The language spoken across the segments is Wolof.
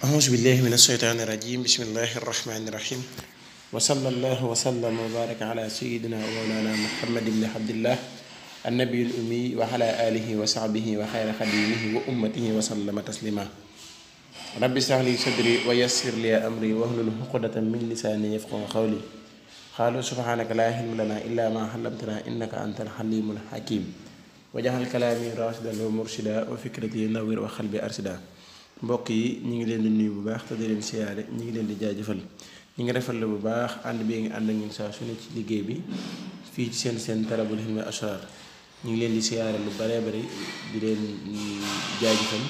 أعوذ بالله من الشيطان الرجيم بسم الله الرحمن الرحيم وصلى الله وسلم وبارك على سيدنا ومولانا محمد بن عبد الله النبي الأمي وعلى آله وصحبه وخير خديمه وأمته وسلم تسليما رب اشرح لي صدري ويسر لي أمري واحلل عقدة من لساني يفقهوا قولي قالوا سبحانك لا علم لنا إلا ما علمتنا إنك أنت الحليم الحكيم وجعل كلامي راشدا ومرشدا وفكرتي نوير وقلبي أرشدا mbokk yi ñi ngi leen di nuyu bu baax te di leen siyaare ñi ngi leen di jaajëfal ñi ngi rafetlu bu baax ànd bi ngi ànd ak ñun saa su ne ci liggéey bi fii ci seen Talabul Hilmi Asrar ñi ngi leen di siyaare lu bare bari di leen jaajëfal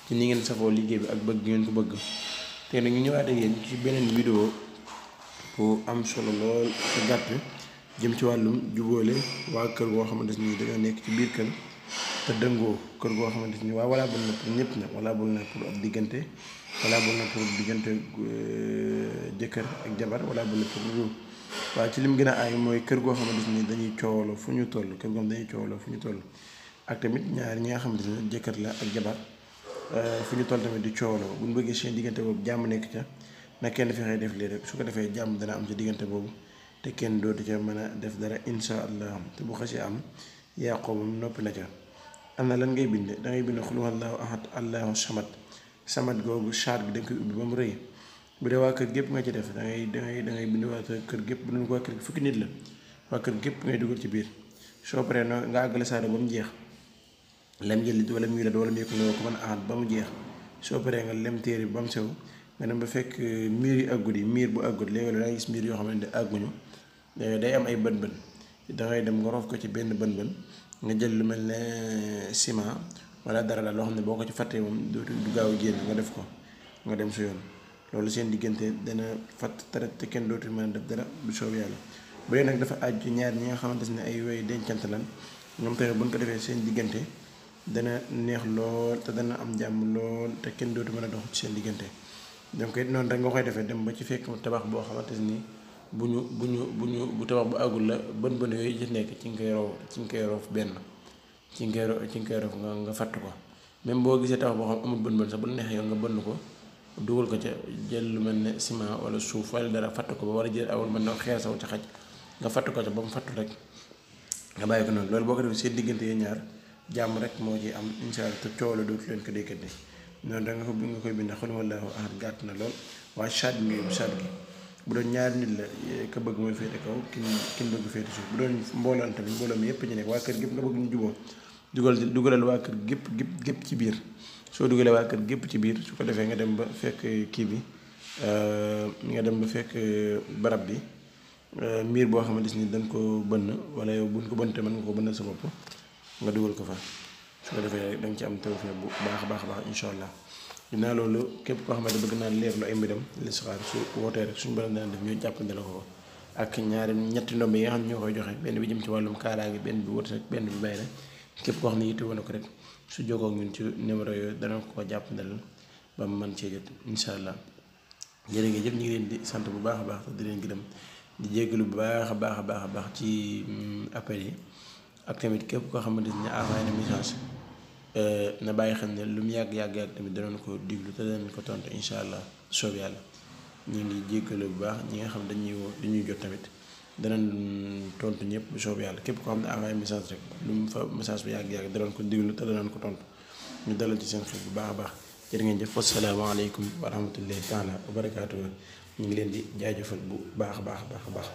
ci ni ngeen safoo liggéey bi ak bëgg ngeen ko bëgg te nag ñu ñëwaat ak yéen ci beneen vidéo bu am solo lool te gàtt jëm ci wàllum jubóole waa kër goo xamante ni dañoo nekk ci biir kër te dëngoo kër goo xamante ni waa wala bul na pour ñëpp na wala bul na pour ab diggante wala bul na pour diggante jëkkër ak jabar wala bul na pour lu waaye ci lim gën a aay mooy kër goo xamante ni dañuy coowaloo fu ñu toll kër goo dañuy coowaloo fu ñu toll ak tamit ñaar ñi nga xamante ni jëkkër la ak jabar fu ñu toll tamit di coowaloo bu ñu bëggee seen diggante boobu jàmm nekk ca na kenn fexee def lii rek su ko defee jàmm dana am ci diggante boobu te kenn dootu ca mën a def dara insha allah te bu xasee am yàqoo moom noppi na ca. am na lan ngay bind da ngay bind xul huwallaahu ahad allahu samad googu chart bi da nga koy ubbi ba mu rëy bu dee waa kër gépp nga ci def da ngay bind waa kër gépp bu doon waa kër fukki nit la waa kër gépp ngay dugal ci biir soo paree noo nga àggale saare ba mu jeex lem jël wala muy la wala muy ko ko mën a ahad ba mu jeex soo paree nga lem téere bi ba mu sew nga dem ba fekk miir yi àggut yi miir bu àggut léegi da ngay gis miir yoo xam ne àgguñu day am ay bën-bën da ngay dem nga roof ko ci benn bën-bën nga jël lu mel ne ciment wala dara la loo xam ne boo ko ci fàttee moom du gaaw génn nga def ko nga dem su yoon loolu seen diggante dana fatt taret te kenn dootu mën a def dara bu soob yàlla bu dee nag dafa àjju ñaar ñi nga xamante ne ay woy dencante lan ñoom tamit bu ñu ko defee seen diggante dana neex lool te dana am jàmm lool te kenn dootu mën a dox ci seen diggante donc it noonu rek nga koy defee dem ba ci fekk tabax boo xamante ni bu tabax bu àggul la bën bën yooyu ci nekk ci nga koy roof benn ci nga koy roof nga fatt ko même boo gisee tabax boo xam amul bën bën sax bu la neexee yow nga bënn ko dugal ko ca jël lu mel ne ciment wala suuf wala dara fatt ko ba war a jël awul mën na xeer saw ci xaj nga fatt ko ca ba mu fattu rek nga bàyyi ko noonu loolu boo ko defee seen diggante yi ñaar jàmm rek moo ci am insha Allah te coow la dootu leen ko déggante noonu da nga koy bind xul huwallaahu ahad gàtt na lool waaye chat bi gi bu doon ñaari nit la ka bëgg mooy féete kaw kin bëgg féete suuf bu doon mbooloo tamit mbooloo mi yëpp ñu nekk waa kër gépp nga bëgg ñu juboo dugalal waa kër gépp ci biir soo dugalee waa kër gépp ci biir su ko defee nga dem ba fekk kii bi nga dem ba fekk barab bi miir boo xamante ni dañ ko bënn wala yow buñ ko bënn te mën nga ko bënnal sa bopp nga dugal ko fa su ko defee da nga ci am tawfeex bu baax a baax insha allah dinaa loolu képp koo xamante bëgg naa leer lu ay mbiram listixaar su wootee rek suñu borom dana def ñu jàppante la ko ak ñetti ndomb yi nga xam ne ñoo koy joxe benn bi jëm ci wàllum kaaraange benn bi wut rek benn bi bay rek képp koo xam ne yitte woon ko rek su jokkoo ak ñun ci numéro yooyu dana ko jàppante la ba mu mën cee jot incha allah jërë ngeen jëf ñu ngi leen di sant bu baax a baax te di leen gërëm di jéggalu bu baax a baax ci appel yi ak tamit képp koo xamante ne envoyé na message na bàyyi xam ne lu mu yàgg tamit danoon ko diglu te danañ ko tontu incha allah soob yàlla ñu ngi jéggalu bu baax ñi nga xam dañuy jot tamit danañ tontu ñëpp bu soob yàlla képp koo xam ne envoyé message rek lu mu fa message bi yàgg danoon ko diglu te danañ ko tontu ñu dalal ci seen xel bu baax a baax jërë ngeen jëf wasalaamaaleykum wa rahmatullahi taala wa barakaatu ñu ngi leen di jaajëfal bu baax a baax